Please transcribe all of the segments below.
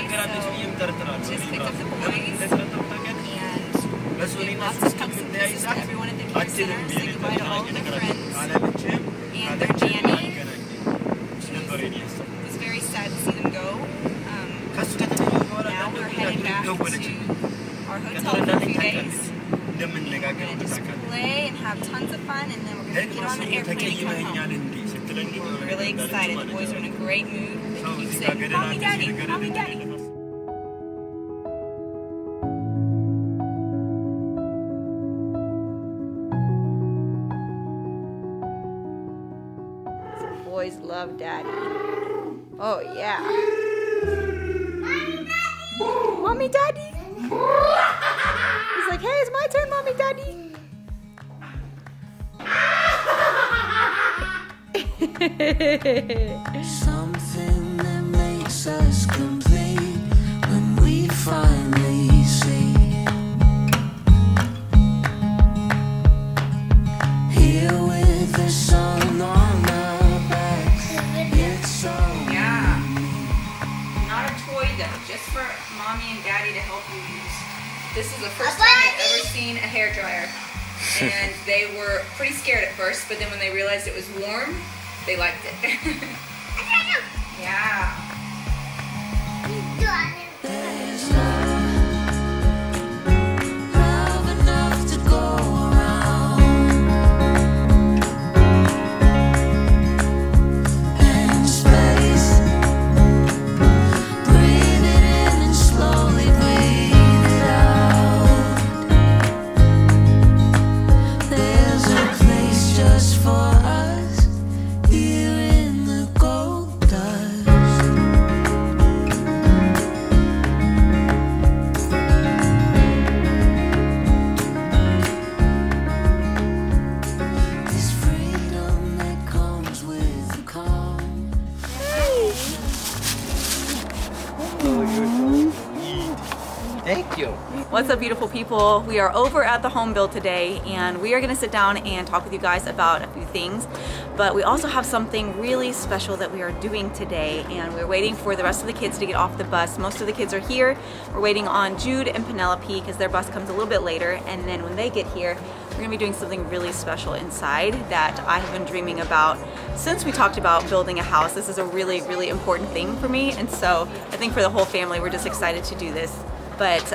just picked up the boys, and gave lots of hugs and kisses to everyone at the care center, say goodbye to all of their friends, and their Janny. It was very sad to see them go. Now we're heading back to our hotel for a few days. We're going to just play and have tons of fun, and then we're going to get on the airplane and come home. We're really excited. The boys are in a great mood. They keep saying, "Mommy, Daddy, Mommy, Daddy." Boys love Daddy. Oh yeah. Mommy, Daddy. He's like, hey, it's my turn, Mommy, Daddy. Something that makes us complete when we finally see. Here with the sun on our backs, it's so yeah. Not a toy though, just for Mommy and Daddy to help you use. This is the first time they've ever seen a hairdryer. And they were pretty scared at first, but then when they realized it was warm, they liked it. Yeah. there's love enough to go around, and space. Breathe it in and slowly breathe it out. There's a place just for us here in the gold dust. This freedom that comes with the calm. Thank you. What's up, beautiful people? We are over at the home build today, and we are gonna sit down and talk with you guys about a few things, but we also have something really special that we are doing today, and we're waiting for the rest of the kids to get off the bus. Most of the kids are here. We're waiting on Jude and Penelope because their bus comes a little bit later, and then when they get here, we're gonna be doing something really special inside that I have been dreaming about since we talked about building a house. This is a really, really important thing for me, and so I think for the whole family, we're just excited to do this. But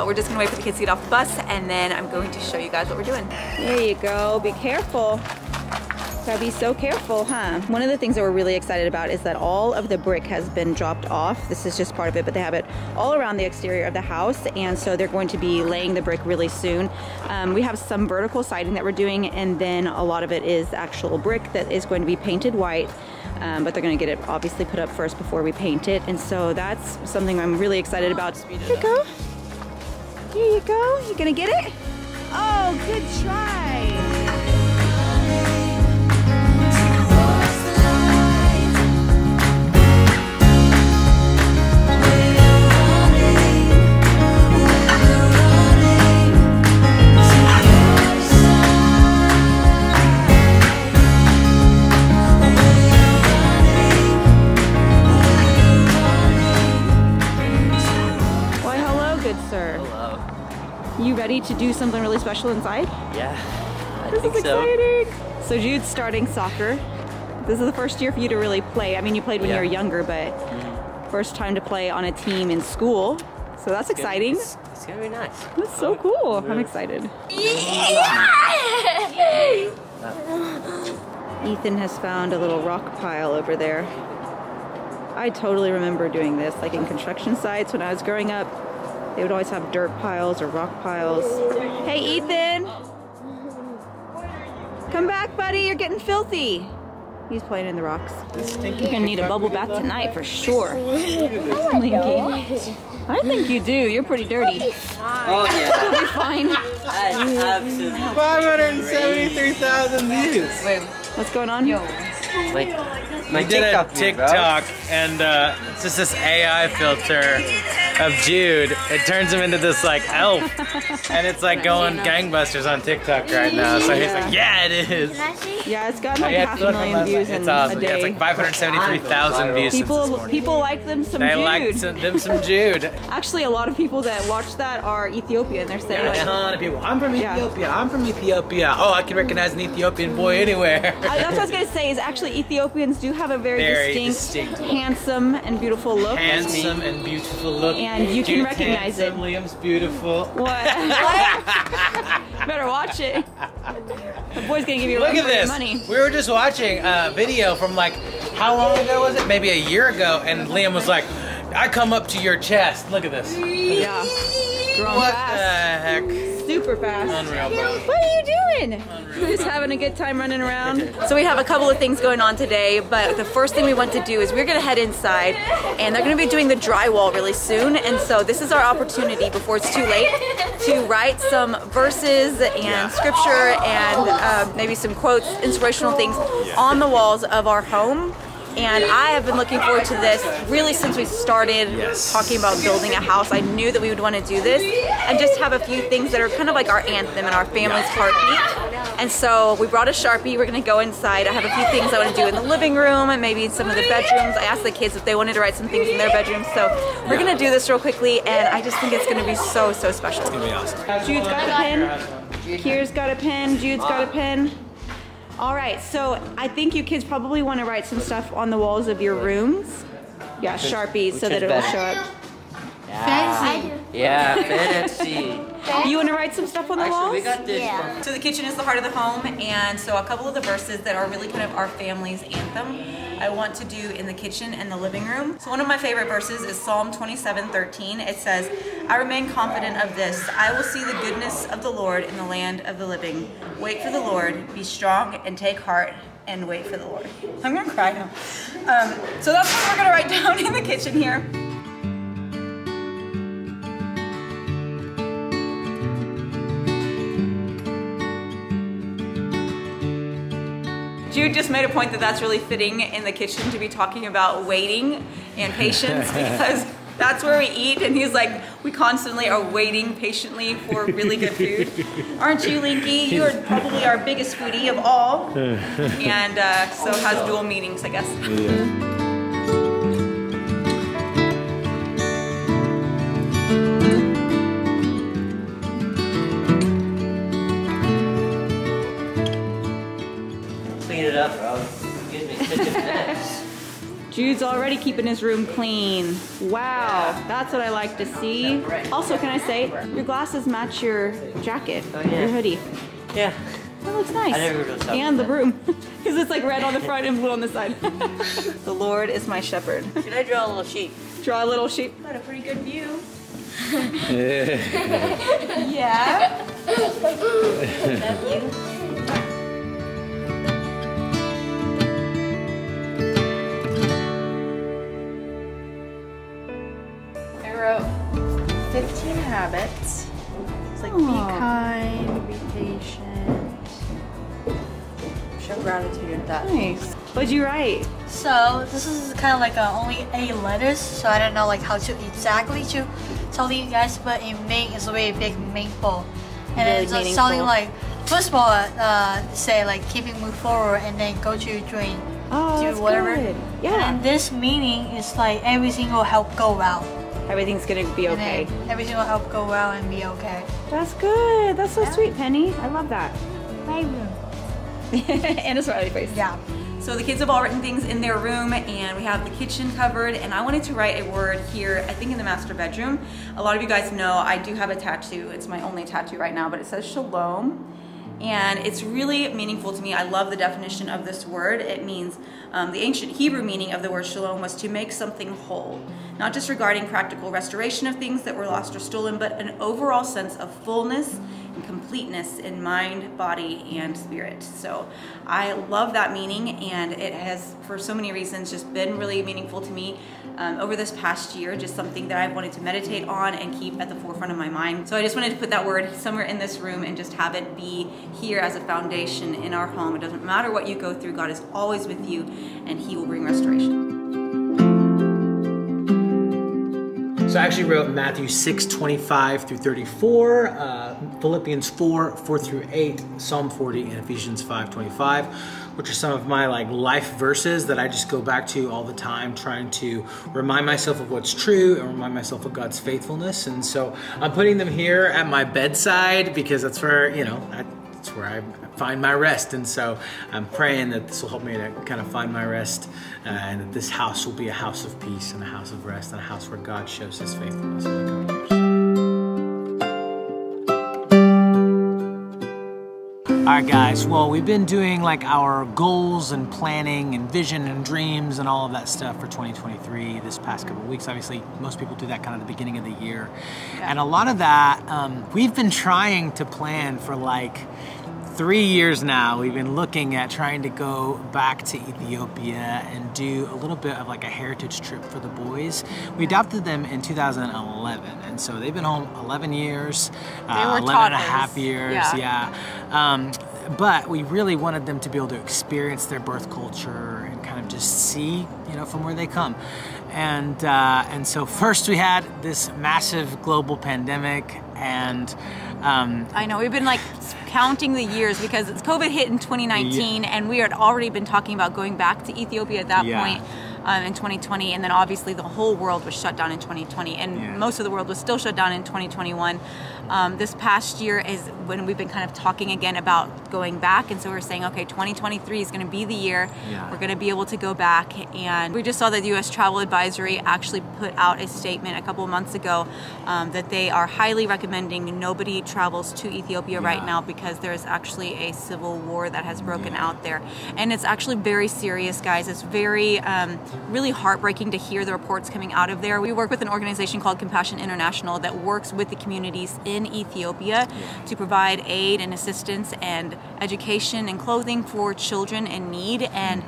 we're just gonna wait for the kids to get off the bus, and then I'm going to show you guys what we're doing. There you go, be careful. Gotta be so careful, huh? One of the things that we're really excited about is that all of the brick has been dropped off. This is just part of it, but they have it all around the exterior of the house, and so they're going to be laying the brick really soon. We have some vertical siding that we're doing, and then a lot of it is actual brick that is going to be painted white. But they're gonna get it obviously put up first before we paint it, and so that's something I'm really excited about. Here you go. Here you go. You gonna get it? Oh, good try. You ready to do something really special inside? Yeah, I This think is so. exciting. So Jude's starting soccer. This is the first year for you to really play. I mean, you played when you were younger, but first time to play on a team in school. So that's exciting. It's gonna be nice. That's so cool. I'm excited. Ethan has found a little rock pile over there. I totally remember doing this, like in construction sites when I was growing up. They would always have dirt piles or rock piles. Hey, Ethan! Come back, buddy, you're getting filthy. He's playing in the rocks. You're gonna need a bubble bath tonight for sure. Linky. I think you do, you're pretty dirty. Oh yeah. You'll be fine. That's absolutely 573,000 views. Wait, what's going on? my We did a TikTok, TikTok, and it's just this AI filter of Jude, it turns him into this like elf, and it's like going gangbusters on TikTok right now. So he's like, yeah, it is. Yeah, it's got like 500,000 views in it's awesome. a day. Yeah, it's like 573,000 views. People like them some They Jude. like them some Jude. Actually, a lot of people that watch that are Ethiopian. They're saying, A ton of people. I'm from Ethiopia. I'm from Ethiopia. Oh, I can recognize an Ethiopian boy anywhere. That's what I was gonna say. Is actually Ethiopians do have a very distinct, handsome, and beautiful look. Handsome and beautiful look. And you can Jude's recognize handsome, it. Liam's beautiful. What? Better watch it. The boy's gonna give you a Look run at for your this. money. We were just watching a video from like, how long ago was it? Maybe a year ago, and Liam was like, I come up to your chest. Look at this. Yeah. Growing What fast. the heck? Super fast. Unreal, bro. What are you doing? Just having a good time running around. So we have a couple of things going on today, but the first thing we want to do is we're gonna head inside, and they're gonna be doing the drywall really soon, and so this is our opportunity before it's too late to write some verses and scripture and maybe some quotes, inspirational things on the walls of our home. And I have been looking forward to this really since we started talking about building a house. I knew that we would want to do this and just have a few things that are kind of like our anthem and our family's heartbeat. And so we brought a Sharpie. We're going to go inside. I have a few things I want to do in the living room and maybe in some of the bedrooms. I asked the kids if they wanted to write some things in their bedrooms. So we're going to do this real quickly, and I just think it's going to be so, so special. It's going to be awesome. Jude's got a pen. Kier's got a pen. Jude's got a pen. All right, so I think you kids probably want to write some stuff on the walls of your rooms. Yeah, Sharpies so that it'll show up. Fancy. Yeah, fancy. You want to write some stuff on the walls? We got this one. So the kitchen is the heart of the home, and so a couple of the verses that are really kind of our family's anthem I want to do in the kitchen and the living room. So one of my favorite verses is Psalm 27:13. It says, I remain confident of this. I will see the goodness of the Lord in the land of the living. Wait for the Lord, be strong and take heart and wait for the Lord. I'm gonna cry now. So that's what we're gonna write down in the kitchen here. Jude just made a point that that's really fitting in the kitchen to be talking about waiting and patience because that's where we eat, and he's like, we constantly are waiting patiently for really good food. Aren't you, Linky? You are probably our biggest foodie of all, and so has dual meanings, I guess. Yeah. It up, bro. Gives me such a mess. Jude's already keeping his room clean. Wow, that's what I like to see. Also, can I say, your glasses match your jacket, your hoodie. Yeah. That looks nice. I never really saw and the broom, because it's like red on the front and blue on the side. The Lord is my shepherd. Should I draw a little sheep? Draw a little sheep. Got a pretty good view. Yeah. That view. I wrote 15 habits. It's like be kind, be patient, show gratitude and that. Nice. What'd you write? So this is kind of like only 8 letters, so I don't know like how to exactly to tell you guys, but in Ming is a very big meaningful, and Really it's meaningful. something like first of all say like keeping move forward and then go to dream, Oh, do that's whatever. good. Yeah. And this meaning is like everything will help go well. Everything's gonna be And okay. then everything will help go well and be okay. That's good. That's so sweet, Penny. I love that. My room. And a smiley face. Yeah. So the kids have all written things in their room, and we have the kitchen covered, and I wanted to write a word here, I think in the master bedroom. A lot of you guys know I do have a tattoo. It's my only tattoo right now, but it says shalom. And it's really meaningful to me. I love the definition of this word. It means, the ancient Hebrew meaning of the word shalom was to make something whole. Not just regarding practical restoration of things that were lost or stolen, but an overall sense of fullness and completeness in mind, body, and spirit. So I love that meaning, and it has, for so many reasons, just been really meaningful to me over this past year, just something that I've wanted to meditate on and keep at the forefront of my mind. So I just wanted to put that word somewhere in this room and just have it be here as a foundation in our home. It doesn't matter what you go through, God is always with you, and He will bring restoration. So I actually wrote Matthew 6:25 through 34, Philippians 4 through 8, Psalm 40, and Ephesians 5:25, which are some of my like life verses that I just go back to all the time, trying to remind myself of what's true and remind myself of God's faithfulness. And so I'm putting them here at my bedside because that's where, you know, that's where I find my rest. And so I'm praying that this will help me to kind of find my rest, and that this house will be a house of peace and a house of rest and a house where God shows his faithfulness in the coming years. All right, guys, well, we've been doing like our goals and planning and vision and dreams and all of that stuff for 2023 this past couple of weeks. Obviously, most people do that kind of at the beginning of the year. Yeah. And a lot of that, we've been trying to plan for like 3 years now. We've been looking at trying to go back to Ethiopia and do a little bit of like a heritage trip for the boys. We adopted them in 2011, and so they've been home 11 years, 11 and a half years, yeah. But we really wanted them to be able to experience their birth culture and kind of just see, you know, from where they come. And so first we had this massive global pandemic, and I know, we've been like counting the years because COVID hit in 2019, and we had already been talking about going back to Ethiopia at that point in 2020, and then obviously the whole world was shut down in 2020, and most of the world was still shut down in 2021. This past year is when we've been kind of talking again about going back, and so we're saying, okay, 2023 is going to be the year we're going to be able to go back. And we just saw that the U.S. Travel Advisory actually put out a statement a couple of months ago that they are highly recommending nobody travels to Ethiopia right now because there is actually a civil war that has broken out there, and it's actually very serious, guys. It's very really heartbreaking to hear the reports coming out of there. We work with an organization called Compassion International that works with the communities in Ethiopia to provide aid and assistance and education and clothing for children in need. And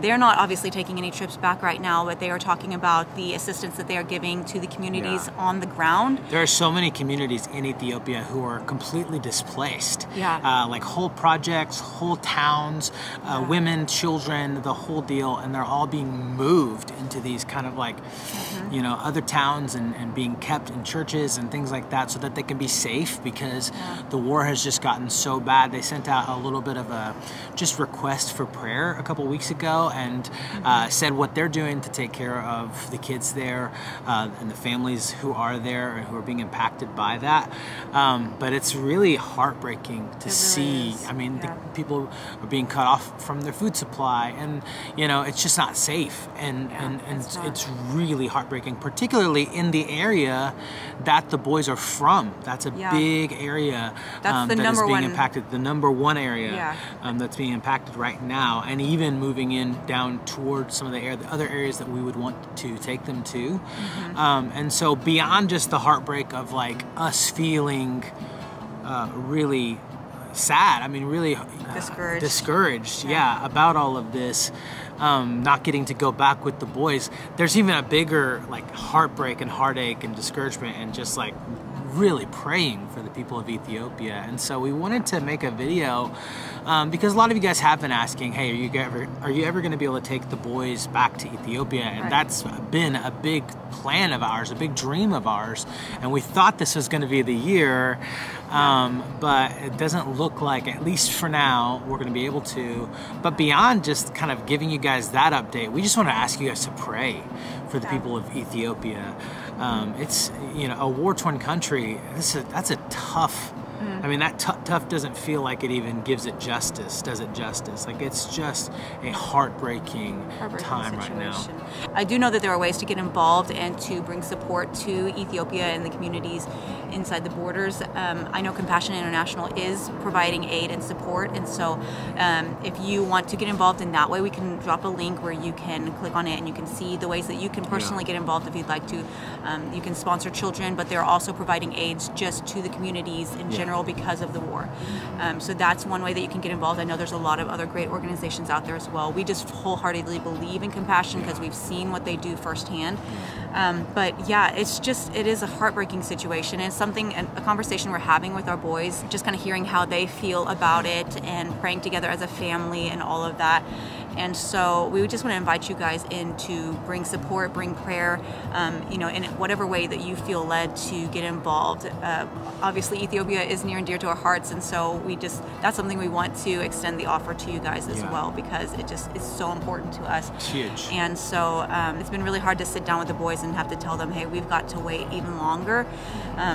they're not obviously taking any trips back right now, but they are talking about the assistance that they are giving to the communities on the ground. There are so many communities in Ethiopia who are completely displaced. Like whole projects, whole towns, women, children, the whole deal, and they're all being moved into these kind of like, you know, other towns and being kept in churches and things like that so that they can be safe because the war has just gotten so bad. They sent out a little bit of a just request for prayer a couple weeks ago and said what they're doing to take care of the kids there and the families who are there and who are being impacted by that. But it's really heartbreaking to see. I mean, the people are being cut off from their food supply, and you know, it's just not safe, and it's really heartbreaking, particularly in the area that the boys are from. That's a big area that's the that number is being one impacted, the number one area that's being impacted right now, and even moving in down towards some of the other areas that we would want to take them to. And so beyond just the heartbreak of like us feeling really sad, I mean really discouraged about all of this, not getting to go back with the boys, there's even a bigger like heartbreak and heartache and discouragement and just like really praying for the people of Ethiopia. And so we wanted to make a video because a lot of you guys have been asking, hey, are you ever going to be able to take the boys back to Ethiopia? And that's been a big plan of ours, a big dream of ours, and we thought this was going to be the year, but it doesn't look like, at least for now, we're going to be able to. But beyond just kind of giving you guys that update, we just want to ask you guys to pray for the people of Ethiopia. It's, you know, a war-torn country. That's a tough. I mean, that tough doesn't feel like it even gives it justice, does it justice? Like, it's just a heartbreaking time right now. I do know that there are ways to get involved and to bring support to Ethiopia and the communities inside the borders. I know Compassion International is providing aid and support, and so if you want to get involved in that way, we can drop a link where you can click on it and you can see the ways that you can personally get involved if you'd like to. You can sponsor children, but they're also providing aids just to the communities in general because of the war. So that's one way that you can get involved. I know there's a lot of other great organizations out there as well. We just wholeheartedly believe in Compassion because we've seen what they do firsthand. But yeah, it is a heartbreaking situation. It's something, a conversation we're having with our boys, just kind of hearing how they feel about it and praying together as a family and all of that. And so we just want to invite you guys in to bring support, bring prayer, you know, in whatever way that you feel led to get involved. Obviously, Ethiopia is near and dear to our hearts, and so that's something we want to extend the offer to you guys as well, because it just is so important to us. It's huge. And so it's been really hard to sit down with the boys and have to tell them, hey, we've got to wait even longer.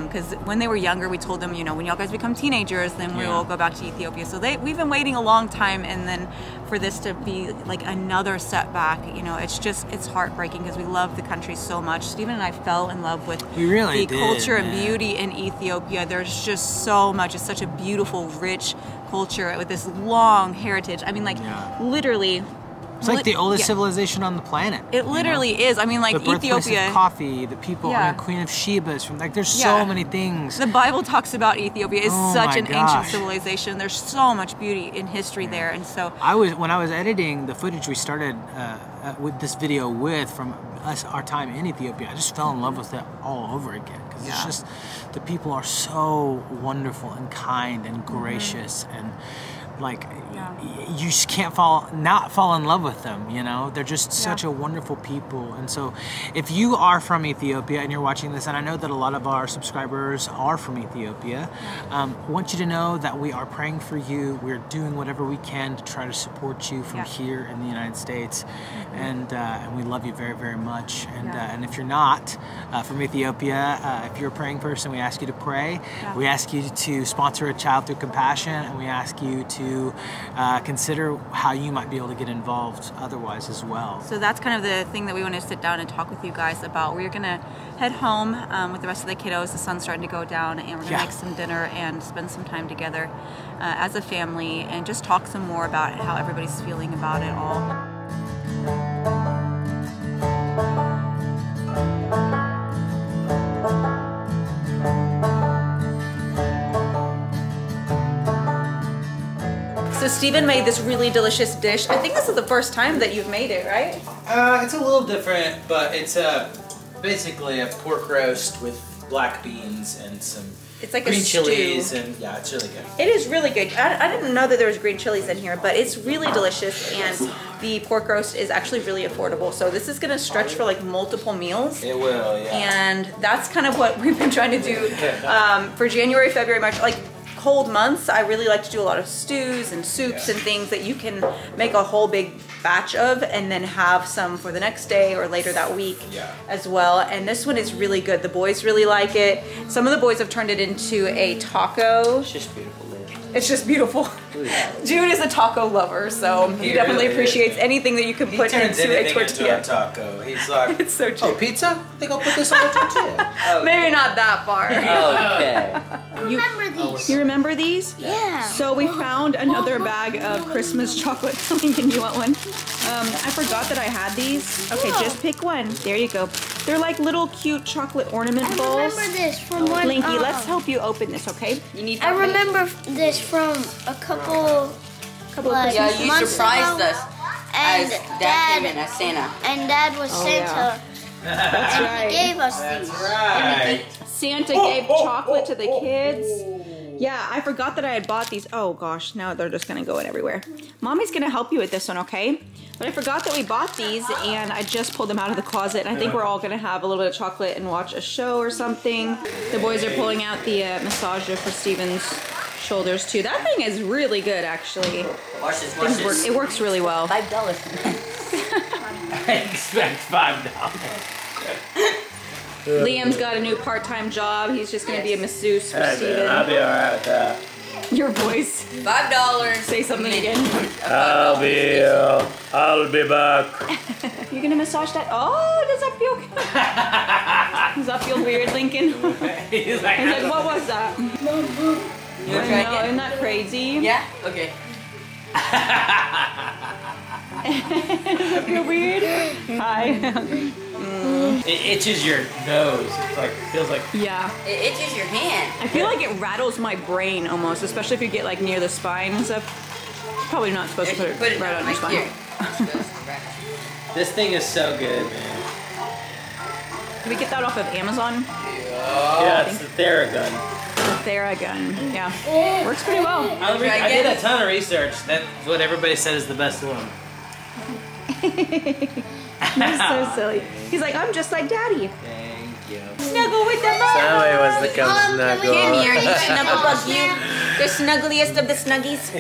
Because when they were younger, we told them, you know, when y'all guys become teenagers, then we will go back to Ethiopia. So we've been waiting a long time, and then for this to be like another setback, you know, it's heartbreaking because we love the country so much. Steven and I fell in love with the culture and beauty in Ethiopia. There's just so much. It's such a beautiful, rich culture with this long heritage. I mean, like literally. It's like the oldest civilization on the planet. It literally is. I mean, like the Ethiopia. Of coffee, the people, I mean, Queen of Sheba is from, like, there's so many things. The Bible talks about Ethiopia. It's such an ancient civilization. There's so much beauty in history there, and so when I was editing the footage we started with this video from our time in Ethiopia, I just fell in love with it all over again, because it's just, the people are so wonderful and kind and gracious, and like you just can't not fall in love with them, you know. They're just such a wonderful people. And so if you are from Ethiopia and you're watching this, and I know that a lot of our subscribers are from Ethiopia, I want you to know that we are praying for you. We're doing whatever we can to try to support you from here in the United States, and we love you very, very much. And if you're not from Ethiopia, if you're a praying person, we ask you to pray. We ask you to sponsor a child through compassion, and we ask you to consider how you might be able to get involved otherwise as well. So that's kind of the thing that we want to sit down and talk with you guys about. We're going to head home with the rest of the kiddos. The sun's starting to go down, and we're going to make some dinner and spend some time together as a family and just talk some more about how everybody's feeling about it all. So Steven made this really delicious dish. I think this is the first time that you've made it, right? It's a little different, but it's basically a pork roast with black beans and some green chilies, and it's really good. It is really good. I didn't know that there was green chilies in here, but it's really delicious, and the pork roast is actually really affordable. So this is gonna stretch for like multiple meals. It will, And that's kind of what we've been trying to do for January, February, March, like cold months. I really like to do a lot of stews and soups and things that you can make a whole big batch of and then have some for the next day or later that week as well. And this one is really good. The boys really like it. Some of the boys have turned it into a taco. It's just beautiful. It's just beautiful. Jude is a taco lover, so he definitely really appreciates anything that you can put into a tortilla. Into a taco. He's like, it's so cheap. Oh, pizza? I think I'll put this on a tortilla. Maybe not that far. Okay. Remember these? You remember these? Yeah. So we found another bag of Christmas chocolate. Lincoln, you want one? I forgot that I had these. Okay, just pick one. There you go. They're like little cute chocolate ornament bowls. I remember this from one. Linky, let's help you open this, okay? You need. I remember this from a couple of Christmas you months surprised ago. us And Dad came in as Santa. And Dad was Santa. That's and right. he gave us these. Right. Santa gave chocolate to the kids. Yeah, I forgot that I had bought these. Oh gosh, now they're just gonna go in everywhere. Mommy's gonna help you with this one, okay? But I forgot that we bought these, and I just pulled them out of the closet, and I think we're all gonna have a little bit of chocolate and watch a show or something. The boys are pulling out the massager for Steven's shoulders too. That thing is really good, actually. Watch this. It works really well. $5. I expect $5. Liam's got a new part-time job. He's just gonna be a masseuse for Steven. I'll be alright with that. Your voice. $5. Say something again. I'll be back. You're gonna massage that? Oh, does that feel good? Does that feel weird, Lincoln? He's like, What was that? You wanna try again? Isn't that crazy? Yeah? Okay. Does that feel weird? Hi. It itches your nose. It's like, feels like. Yeah. It itches your hand. I feel like it rattles my brain almost, especially if you get like near the spine and stuff. Probably not supposed to put it right on your spine. This thing is so good, man. Did we get that off of Amazon? Yeah, it's the Theragun. The Theragun. Yeah. Works pretty well. I did a ton of research. That's what everybody said is the best one. You're so silly. He's like, I'm just like Daddy. Thank you. Snuggle with the mom. Somebody wants to come snuggle. Come here, you snuggle bug you. The snuggliest of the snuggies.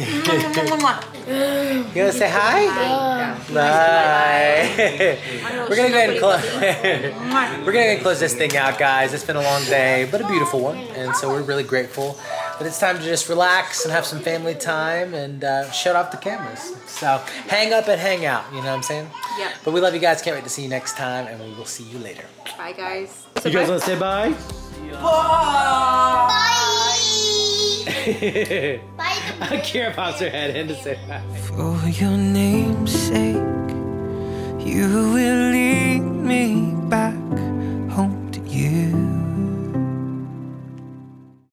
You gonna say hi? Bye. We're gonna go ahead and close. We're gonna go ahead and close this thing out, guys. It's been a long day, but a beautiful one, and so we're really grateful. But it's time to just relax and have some family time and shut off the cameras. So hang up and hang out. You know what I'm saying? Yep. But we love you guys. Can't wait to see you next time, and we will see you later. Bye, guys. You guys want to say bye? Bye. Kira pops her head in to say bye. For your name's sake, you will lead me back